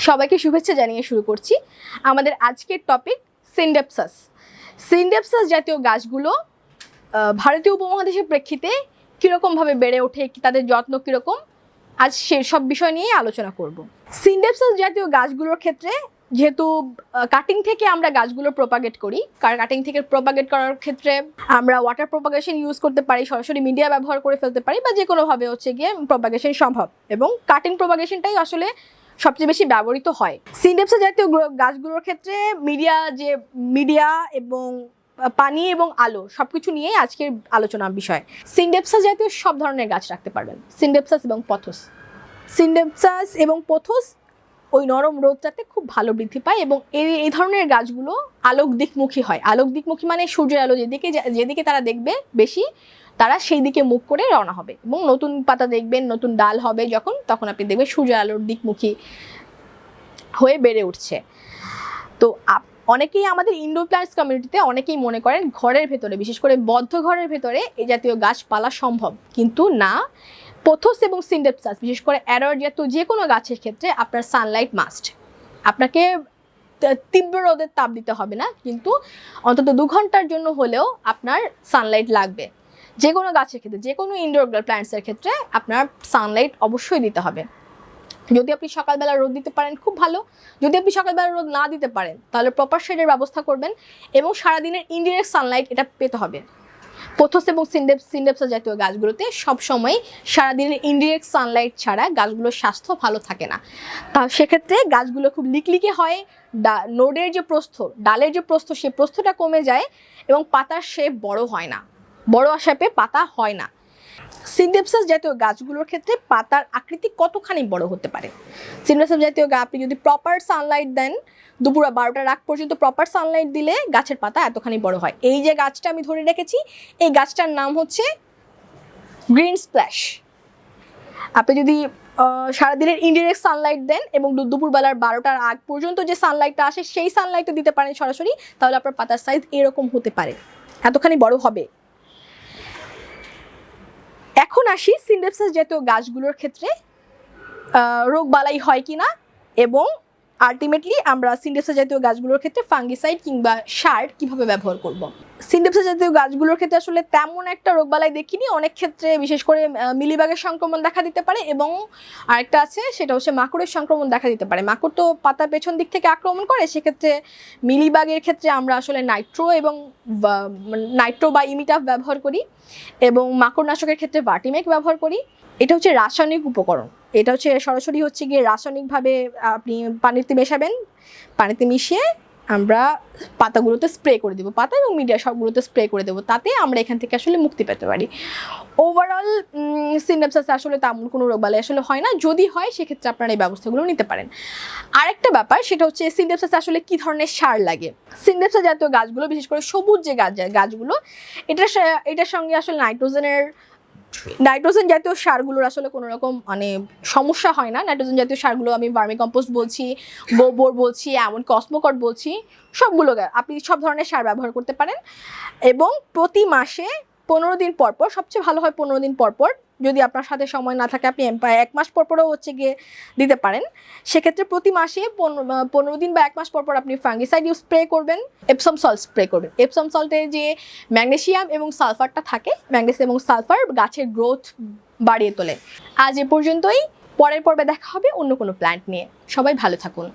সবাইকে শুভেচ্ছা জানিয়ে শুরু করছি আমাদের আজকের টপিক সিনডেপসাস। সিনডেপসাস জাতীয় গাছগুলো ভারতীয় উপমহাদেশের প্রেক্ষিতে কীরকমভাবে বেড়ে ওঠে, তাদের যত্ন কীরকম, আজ সেসব বিষয় নিয়েই আলোচনা করব। সিনডেপসাস জাতীয় গাছগুলোর ক্ষেত্রে যেহেতু কাটিং থেকে আমরা গাছগুলো প্রপাগেট করি, কাটিং থেকে প্রপাগেট করার ক্ষেত্রে আমরা ওয়াটার প্রপাগেশন ইউজ করতে পারি, সরাসরি মিডিয়া ব্যবহার করে ফেলতে পারি, বা যে কোনোভাবে গিয়ে প্রপাগেশন সম্ভব, এবং কাটিং প্রপাগেশনটাই আসলে সবচেয়ে বেশি ব্যবহৃত হয়। সিনডেপসাস জাতীয় গাছগুলোর ক্ষেত্রে মিডিয়া এবং পানি এবং আলো সবকিছু নিয়েই আজকের আলোচনার বিষয়। সিনডেপসাস জাতীয় সব ধরনের গাছ রাখতে পারবেন, সিনডেপসাস এবং পথোস ওই নরম রোদটাতে খুব ভালো বৃদ্ধি পায়, এবং এই ধরনের গাছগুলো আলোক দিকমুখী হয়। আলোক দিকমুখী মানে সূর্যের আলো যেদিকে তারা দেখবে বেশি, তারা সেই দিকে মুখ করে রওনা হবে, এবং নতুন পাতা দেখবেন, নতুন ডাল হবে তখন আপনি দেখবেন সূর্যের আলোর দিকমুখী হয়ে বেড়ে উঠছে। তো অনেকেই আমাদের ইনডোর প্ল্যান্টস কমিউনিটিতে অনেকেই মনে করেন ঘরের ভেতরে, বিশেষ করে বদ্ধ ঘরের ভেতরে এই জাতীয় গাছ পালা সম্ভব, কিন্তু না। পথোস এবং সিনডেপসাস, বিশেষ করে অ্যারোয়েড জাতীয় যে কোনো গাছের ক্ষেত্রে আপনার সানলাইট মাস্ট। আপনাকে তীব্র রোদের তাপ দিতে হবে না, কিন্তু অন্তত 2 ঘন্টার জন্য হলেও আপনার সানলাইট লাগবে। যে কোনো গাছের ক্ষেত্রে, যে কোনো ইনডোর প্ল্যান্টসের ক্ষেত্রে আপনার সানলাইট অবশ্যই দিতে হবে। যদি আপনি সকালবেলা রোদ দিতে পারেন খুব ভালো, যদি আপনি সকালবেলা রোদ না দিতে পারেন তাহলে প্রপার শেডের ব্যবস্থা করবেন, এবং সারাদিনের ইনডিরেক্ট সানলাইট এটা পেতে হবে। পথোস এবং সিনডেপসাস জাতীয় গাছগুলোতে সবসময় সারাদিনের ইনডিরেক্ট সানলাইট ছাড়া গাছগুলোর স্বাস্থ্য ভালো থাকে না। তা সেক্ষেত্রে গাছগুলো খুব লিকলিকে হয়, নোডের যে প্রস্থ, ডালের যে প্রস্থ, সেই প্রস্থটা কমে যায়, এবং পাতার শেপ বড় হয় না, বড় শেপে পাতা হয় না। সিনডেপসাস জাতীয় গাছগুলোর ক্ষেত্রে পাতার আকৃতি কতখানি বড় হতে পারে? সিনডেপসাস জাতীয় গাছ আপনি যদি প্রপার সানলাইট দেন, দুপুর 12টার আগ পর্যন্ত প্রপার সানলাইট দিলে গাছের পাতা এতখানি বড় হয়। এই যে গাছটা আমি ধরে রেখেছি, এই গাছটার নাম হচ্ছে গ্রিন স্প্ল্যাশ। আপনি যদি সারাদিনের ইনডিরেক্ট সানলাইট দেন এবং দুপুরবেলার 12টার আগ পর্যন্ত যে সানলাইটটা আসে সেই সানলাইটটা দিতে পারেন সরাসরি, তাহলে আপনার পাতার সাইজ এরকম হতে পারে, এতখানি বড় হবে। এখন আসি সিনডেপসাস জাতীয় গাছগুলোর ক্ষেত্রে রোগ বালাই হয় কিনা, এবং আলটিমেটলি আমরা সিনডেপসাস জাতীয় গাছগুলোর ক্ষেত্রে ফাঙ্গিসাইড কিংবা সার কিভাবে ব্যবহার করব। সিনডেপসাস জাতীয় গাছগুলোর ক্ষেত্রে আসলে তেমন একটা রোগবালাই দেখিনি। অনেক ক্ষেত্রে বিশেষ করে মিলিবাগের সংক্রমণ দেখা দিতে পারে, এবং আরেকটা আছে সেটা হচ্ছে মাকড়ের সংক্রমণ দেখা দিতে পারে। মাকড় তো পাতার পেছন দিক থেকে আক্রমণ করে, সেক্ষেত্রে মিলিবাগের ক্ষেত্রে আমরা আসলে নাইট্রো বা ইমিটাফ ব্যবহার করি, এবং মাকড়নাশকের ক্ষেত্রে ভার্টিমেক ব্যবহার করি। এটা হচ্ছে রাসায়নিক উপকরণ, এটা হচ্ছে সরাসরি গিয়ে রাসায়নিকভাবে আপনি পানিতে মেশাবেন, পানিতে মিশিয়ে আমরা পাতাগুলোতে স্প্রে করে দেবো, পাতা এবং মিডিয়া সবগুলোতে স্প্রে করে দেবো, তাতে আমরা এখান থেকে আসলে মুক্তি পেতে পারি। ওভারঅল সিনডেপসাসে আসলে তেমন কোনো রোগবালাই আসলে হয় না, যদি হয় সেক্ষেত্রে আপনারা এই ব্যবস্থাগুলো নিতে পারেন। আরেকটা ব্যাপার সেটা হচ্ছে সিনডেপসাসে আসলে কী ধরনের সার লাগে। সিনডেপসাস জাতীয় গাছগুলো, বিশেষ করে সবুজ যে গাছগুলো, এটার সঙ্গে আসলে নাইট্রোজেন জাতীয় সারগুলোর আসলে কোনো রকম সমস্যা হয় না। নাইট্রোজেন জাতীয় সারগুলো আমি ভার্মি কম্পোস্ট বলছি, গোবর বলছি, এমন কসমোকট বলছি, সবগুলো আপনি সব ধরনের সার ব্যবহার করতে পারেন। এবং প্রতি মাসে 15 দিন পরপর, সবচেয়ে ভালো হয় 15 দিন পরপর, যদি আপনার সাথে সময় না থাকে আপনি 1 মাস পরপরও গিয়ে দিতে পারেন। সেক্ষেত্রে প্রতি মাসে 15 দিন বা 1 মাস পরপর আপনি ফাঙ্গিসাইড স্প্রে করবেন, এপসম সল্ট স্প্রে করবেন। এপসম সল্টে যে ম্যাগনেসিয়াম এবং সালফারটা থাকে, ম্যাগনেসিয়াম এবং সালফার গাছের গ্রোথ বাড়িয়ে তোলে। আজ এ পর্যন্তই, পরের পর্বে দেখা হবে অন্য কোনো প্ল্যান্ট নিয়ে। সবাই ভালো থাকুন।